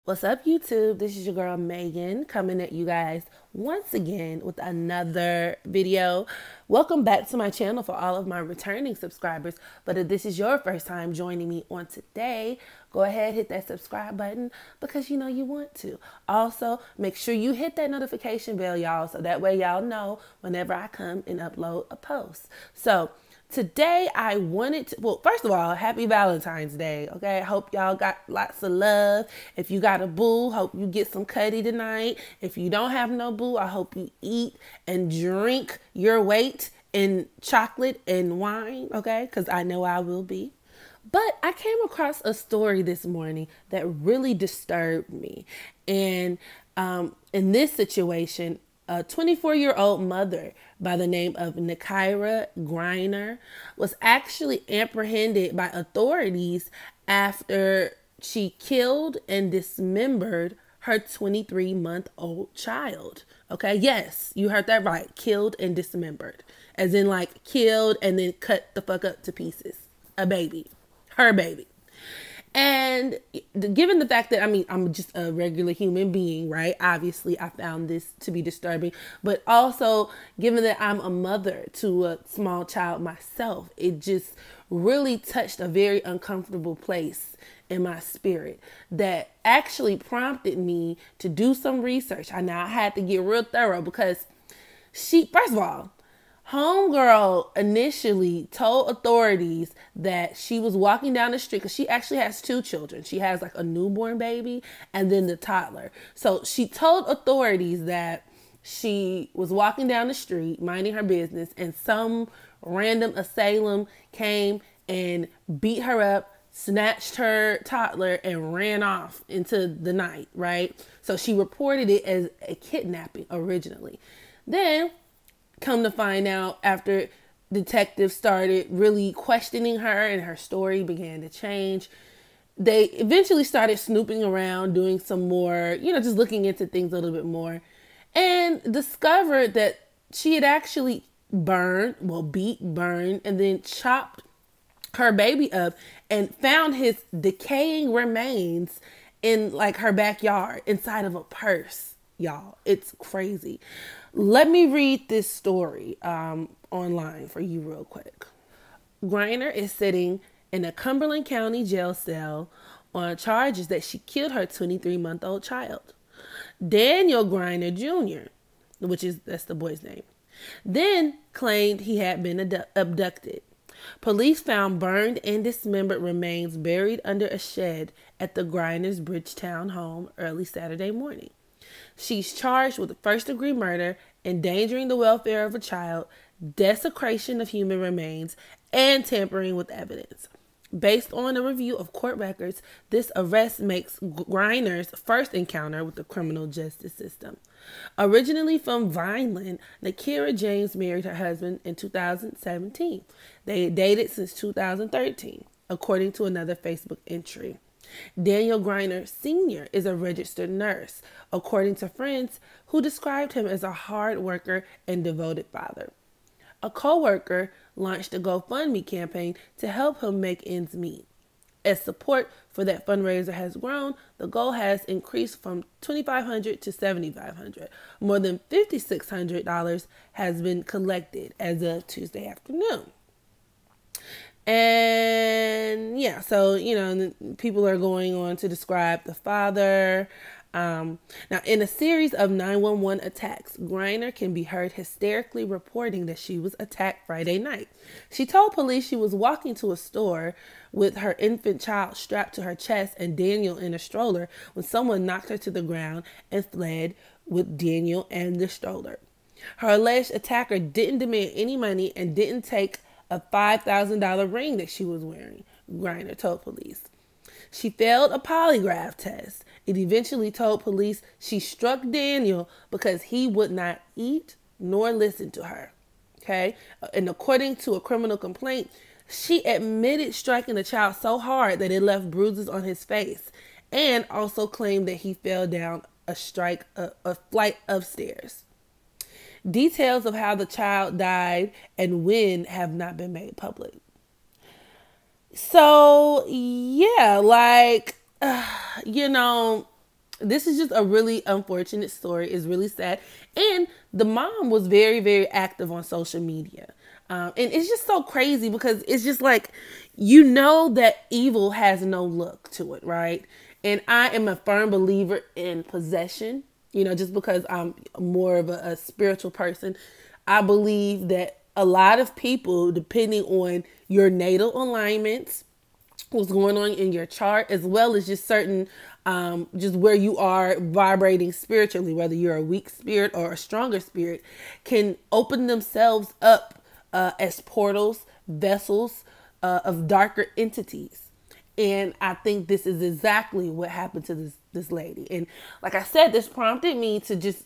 What's up, YouTube? This is your girl Megan coming at you guys once again with another video. Welcome back to my channel for all of my returning subscribers. But if this is your first time joining me on today, go ahead, hit that subscribe button because you know you want to. Also, make sure you hit that notification bell, y'all, so that way y'all know whenever I come and upload a post. So today I wanted to, well, first of all, happy Valentine's Day, okay? I hope y'all got lots of love. If you got a boo, hope you get some cutty tonight. If you don't have no boo, I hope you eat and drink your weight in chocolate and wine, okay? Because I know I will be. But I came across a story this morning that really disturbed me. And in this situation, a 24-year-old mother by the name of Nakira Griner was actually apprehended by authorities after she killed and dismembered her 23-month-old child. Okay, yes, you heard that right. Killed and dismembered. As in like killed and then cut the fuck up to pieces. A baby. Her baby. And given the fact that, I'm just a regular human being, right? Obviously, I found this to be disturbing. But also, given that I'm a mother to a small child myself, it just really touched a very uncomfortable place in my spirit that actually prompted me to do some research. I had to get real thorough because first of all, homegirl initially told authorities that she was walking down the street because she actually has two children. She has like a newborn baby and then the toddler. So she told authorities that she was walking down the street, minding her business, and some random assailant came and beat her up, snatched her toddler, and ran off into the night, right? So she reported it as a kidnapping originally. Then come to find out, after detectives started really questioning her and her story began to change, they eventually started snooping around, doing some more, just looking into things a little bit more, and discovered that she had actually burned, and then chopped her baby up and found his decaying remains in like her backyard inside of a purse. Y'all, it's crazy. Let me read this story online for you real quick. Griner is sitting in a Cumberland County jail cell on charges that she killed her 23-month-old child. Daniel Griner Jr., that's the boy's name, then claimed he had been abducted. Police found burned and dismembered remains buried under a shed at the Griner's Bridgetown home early Saturday morning. She's charged with first-degree murder, endangering the welfare of a child, desecration of human remains, and tampering with evidence. Based on a review of court records, this arrest makes Griner's first encounter with the criminal justice system. Originally from Vineland, Nakira James married her husband in 2017. They had dated since 2013, according to another Facebook entry. Daniel Griner Sr. is a registered nurse, according to friends who described him as a hard worker and devoted father. A co-worker launched a GoFundMe campaign to help him make ends meet. As support for that fundraiser has grown, the goal has increased from $2,500 to $7,500. More than $5,600 has been collected as of Tuesday afternoon. And yeah, so, people are going on to describe the father. Now, in a series of 911 attacks, Griner can be heard hysterically reporting that she was attacked Friday night. She told police she was walking to a store with her infant child strapped to her chest and Daniel in a stroller when someone knocked her to the ground and fled with Daniel and the stroller. Her alleged attacker didn't demand any money and didn't take a $5,000 ring that she was wearing, Griner told police. She failed a polygraph test. It eventually told police she struck Daniel because he would not eat nor listen to her. Okay? And according to a criminal complaint, she admitted striking the child so hard that it left bruises on his face, and also claimed that he fell down a flight of stairs. Details of how the child died and when have not been made public. So, yeah, this is just a really unfortunate story. It's really sad. And the mom was very, very active on social media. And it's just so crazy because it's just like, you know that evil has no look to it, right? And I am a firm believer in possession, you know, just because I'm more of a spiritual person. I believe that a lot of people, depending on your natal alignments, what's going on in your chart, as well as just certain just where you are vibrating spiritually, whether you're a weak spirit or a stronger spirit, can open themselves up as portals, vessels of darker entities. And I think this is exactly what happened to this lady. And like I said, this prompted me to just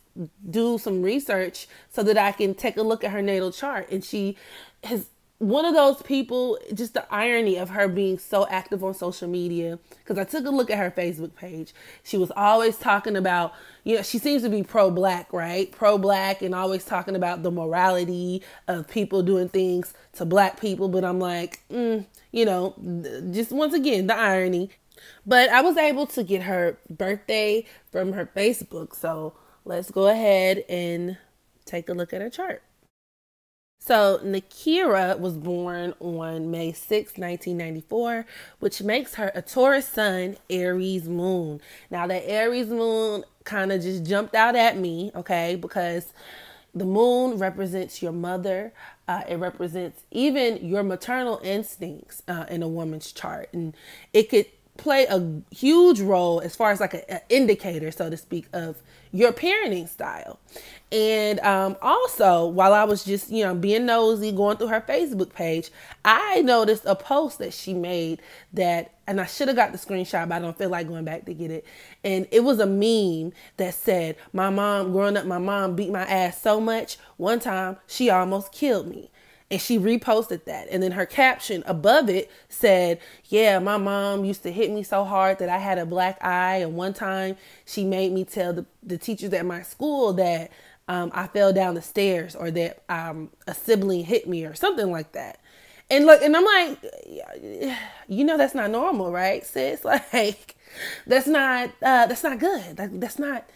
do some research so that I can take a look at her natal chart. And she has one of those people, just the irony of her being so active on social media, because I took a look at her Facebook page. She was always talking about, you know, she seems to be pro-black, right? Pro-black, and always talking about the morality of people doing things to black people. But I'm like, you know, just once again, the irony. But I was able to get her birthday from her Facebook. So let's go ahead and take a look at her chart. So Nakira was born on May 6, 1994, which makes her a Taurus sun, Aries moon. Now that Aries moon kind of just jumped out at me, okay, because the moon represents your mother. It represents even your maternal instincts in a woman's chart. And it could play a huge role as far as like an indicator, so to speak, of your parenting style. And also, while I was just, you know, being nosy, going through her Facebook page, I noticed a post that she made that, and I should have got the screenshot, but I don't feel like going back to get it. And it was a meme that said, my mom, growing up, my mom beat my ass so much, one time she almost killed me. And she reposted that. And then her caption above it said, yeah, my mom used to hit me so hard that I had a black eye. And one time she made me tell the teachers at my school that I fell down the stairs, or that a sibling hit me, or something like that. And look, and I'm like, you know, that's not normal, right, sis? Like, that's not good. That's not,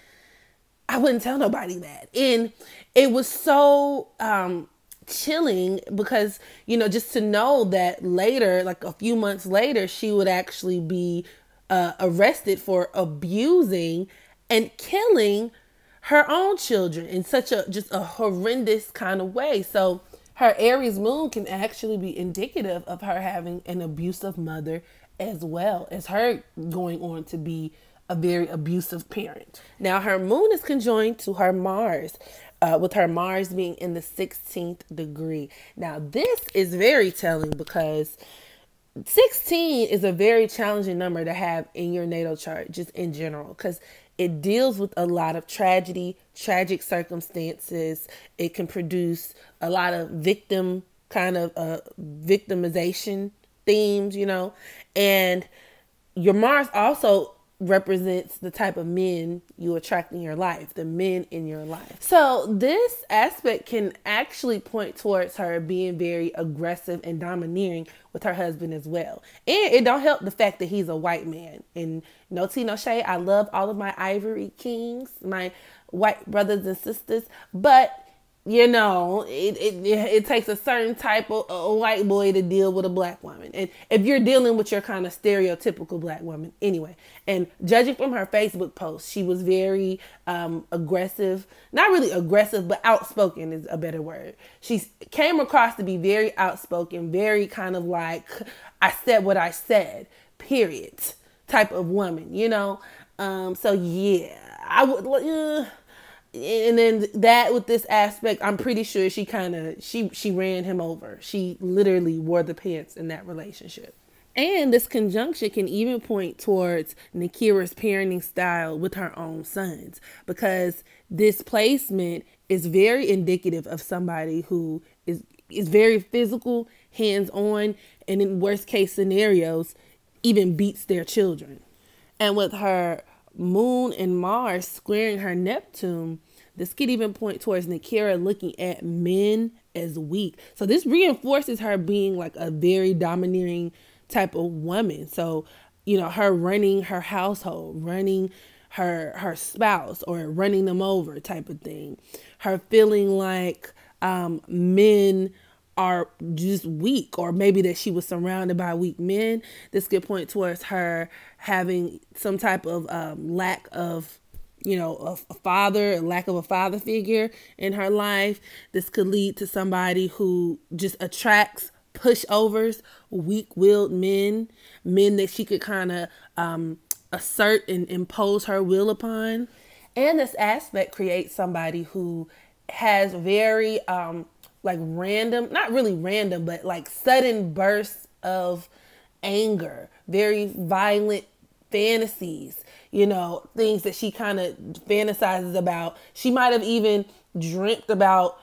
I wouldn't tell nobody that. And it was so chilling because, you know, just to know that later, like a few months later, she would actually be arrested for abusing and killing her own children in such a just a horrendous kind of way. So her Aries moon can actually be indicative of her having an abusive mother, as well as her going on to be a very abusive parent. Now her moon is conjoined to her Mars, with her Mars being in the 16th degree. Now this is very telling because 16 is a very challenging number to have in your natal chart, just in general, because it deals with a lot of tragedy, tragic circumstances. It can produce a lot of victim kind of victimization themes, you know. And your Mars also represents the type of men you attract in your life, the men in your life. So this aspect can actually point towards her being very aggressive and domineering with her husband as well. And it don't help the fact that he's a white man. And no tea, no shade, I love all of my Ivory Kings, my white brothers and sisters, but you know, it takes a certain type of a white boy to deal with a black woman. And if you're dealing with your kind of stereotypical black woman anyway. And judging from her Facebook post, she was very aggressive, not really aggressive, but outspoken is a better word. She came across to be very outspoken, very kind of like, I said what I said, period, type of woman, you know? So yeah, I would, and then that with this aspect, I'm pretty sure she ran him over. She literally wore the pants in that relationship. And this conjunction can even point towards Nakira's parenting style with her own sons, because this placement is very indicative of somebody who is very physical, hands-on, and in worst case scenarios, even beats their children. And with her Moon and Mars squaring her Neptune, this could even point towards Nakira looking at men as weak. So this reinforces her being like a very domineering type of woman. So, you know, her running her household, running her spouse or running them over type of thing. Her feeling like men are just weak, or maybe that she was surrounded by weak men. This could point towards her having some type of lack of, a father, a lack of a father figure in her life. This could lead to somebody who just attracts pushovers, weak-willed men that she could kind of assert and impose her will upon. And this aspect creates somebody who has very like random, not really random, but like sudden bursts of anger, very violent fantasies, things that she kind of fantasizes about. She might have even dreamt about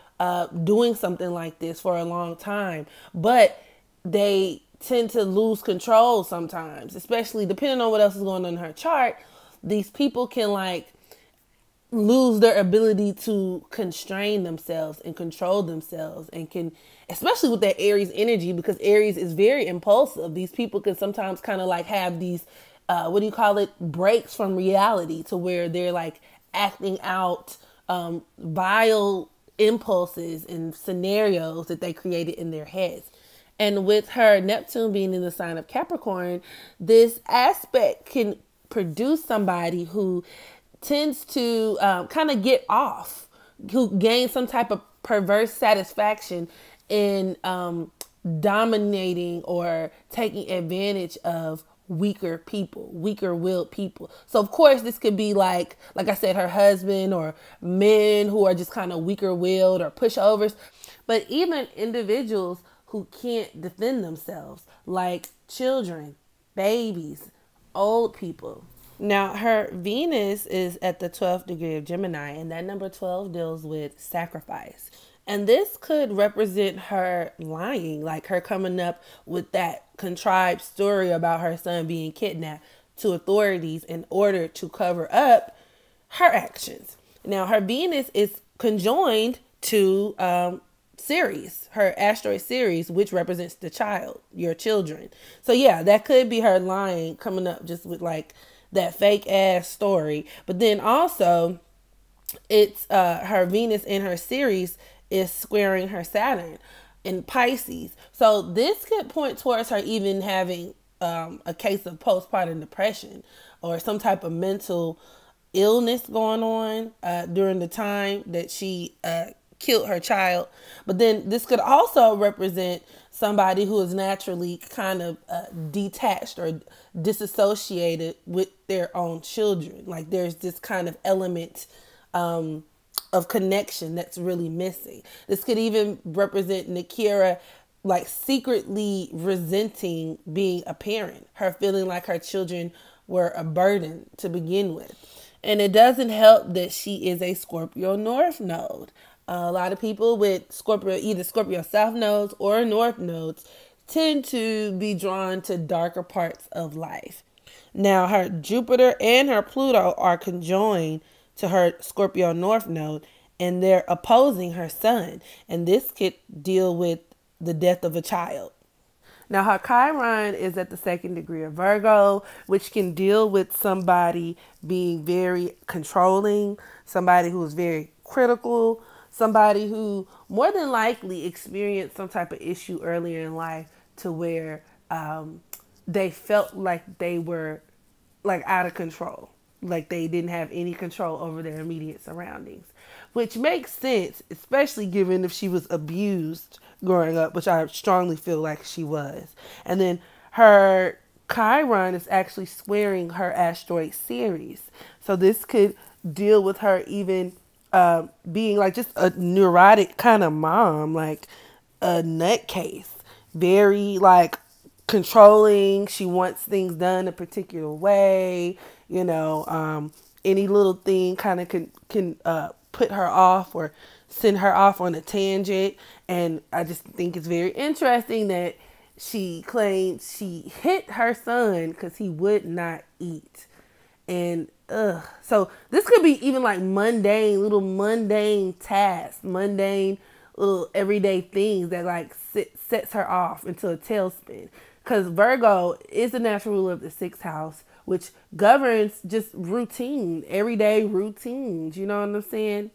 doing something like this for a long time, but they tend to lose control sometimes, especially depending on what else is going on in her chart. These people can like lose their ability to constrain themselves and control themselves, and can, especially with that Aries energy, because Aries is very impulsive. These people can sometimes kind of like have these, breaks from reality, to where they're like acting out vile impulses and scenarios that they created in their heads. And with her Neptune being in the sign of Capricorn, this aspect can produce somebody who tends to kind of get off, who gains some type of perverse satisfaction in dominating or taking advantage of weaker people, weaker willed people. So of course this could be like I said, her husband, or men who are just kind of weaker willed or pushovers, but even individuals who can't defend themselves, like children, babies, old people. Now, her Venus is at the 12th degree of Gemini, and that number 12 deals with sacrifice. And this could represent her lying, like her coming up with that contrived story about her son being kidnapped to authorities in order to cover up her actions. Now, her Venus is conjoined to Ceres, her asteroid Ceres, which represents the child, your children. So yeah, that could be her lying, coming up just with like that fake ass story. But then also it's her Venus in her Ceres is squaring her Saturn in Pisces. So this could point towards her even having a case of postpartum depression or some type of mental illness going on during the time that she killed her child. But then this could also represent somebody who is naturally kind of detached or disassociated with their own children. Like there's this kind of element of connection that's really missing. This could even represent Nakira like secretly resenting being a parent, her feeling like her children were a burden to begin with. And it doesn't help that she is a Scorpio North node. A lot of people with Scorpio, either Scorpio South nodes or North nodes, tend to be drawn to darker parts of life. Now, her Jupiter and her Pluto are conjoined to her Scorpio North node, and they're opposing her sun. And this could deal with the death of a child. Now, her Chiron is at the 2nd degree of Virgo, which can deal with somebody being very controlling, somebody who is very critical, somebody who more than likely experienced some type of issue earlier in life to where they felt like they were like out of control, like they didn't have any control over their immediate surroundings, which makes sense, especially given if she was abused growing up, which I strongly feel like she was. And then her Chiron is actually squaring her asteroid Ceres. So this could deal with her even being like just a neurotic kind of mom, like a nutcase, very like controlling. She wants things done a particular way, any little thing kind of can put her off or send her off on a tangent. And I just think it's very interesting that she claimed she hit her son because he would not eat. And so this could be even like mundane tasks, mundane little everyday things that like sets her off into a tailspin. Because Virgo is the natural ruler of the 6th house, which governs just routine, everyday routines. You know what I'm saying?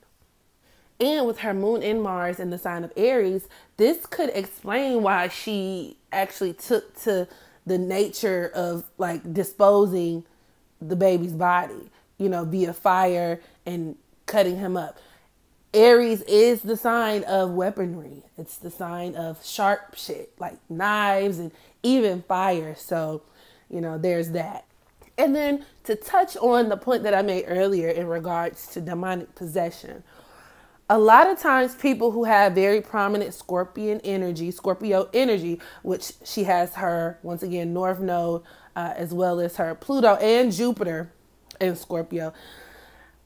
And with her moon in Mars in the sign of Aries, this could explain why she actually took to the nature of like disposing the baby's body, you know, via fire and cutting him up. Aries is the sign of weaponry. It's the sign of sharp shit like knives and even fire. So, you know, there's that. And then to touch on the point that I made earlier in regards to demonic possession, a lot of times people who have very prominent Scorpio energy, which she has her, once again, North Node, as well as her Pluto and Jupiter in Scorpio.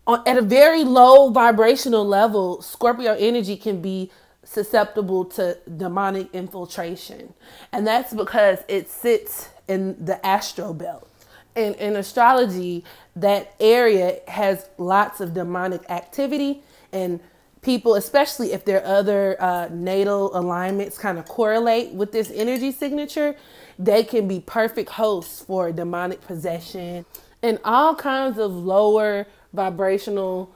At a very low vibrational level, Scorpio energy can be susceptible to demonic infiltration. And that's because it sits in the Astro belt. And in astrology, that area has lots of demonic activity, and people, especially if their other natal alignments kind of correlate with this energy signature, they can be perfect hosts for demonic possession and all kinds of lower vibrational,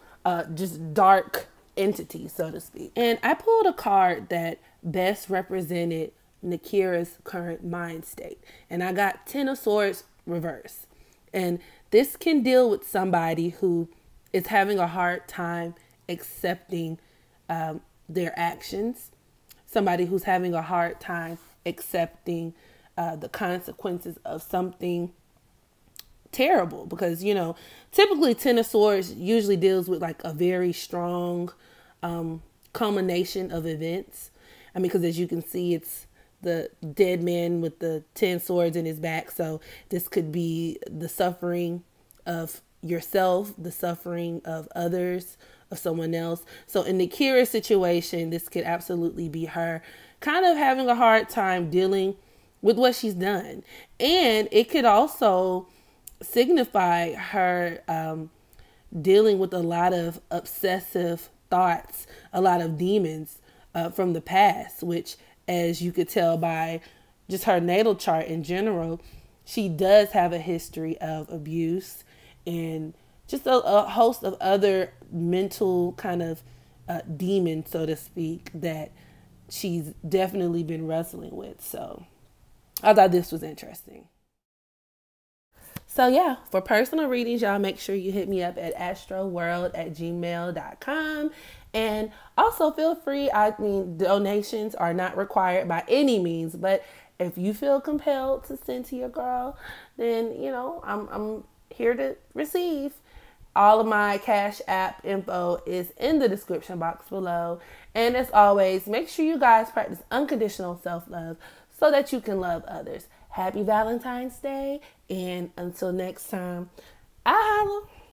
just dark entities, so to speak. And I pulled a card that best represented Nakira's current mind state. And I got Ten of Swords reverse. And this can deal with somebody who is having a hard time accepting their actions, somebody who's having a hard time accepting the consequences of something terrible, because, you know, typically Ten of Swords usually deals with like a very strong culmination of events. I mean, because as you can see, it's the dead man with the 10 swords in his back. So this could be the suffering of yourself, the suffering of others, of someone else. So in the Nakira situation, this could absolutely be her kind of having a hard time dealing with what she's done. And it could also signify her dealing with a lot of obsessive thoughts, a lot of demons from the past, which, as you could tell by just her natal chart in general, she does have a history of abuse and just a host of other mental kind of demons, so to speak, that she's definitely been wrestling with. So I thought this was interesting. So yeah, for personal readings, y'all make sure you hit me up at astrowerld@gmail.com. And also feel free, I mean, donations are not required by any means, but if you feel compelled to send to your girl, then, you know, I'm here to receive. All of my Cash App info is in the description box below. And as always, make sure you guys practice unconditional self-love so that you can love others. Happy Valentine's Day. And until next time, I holla.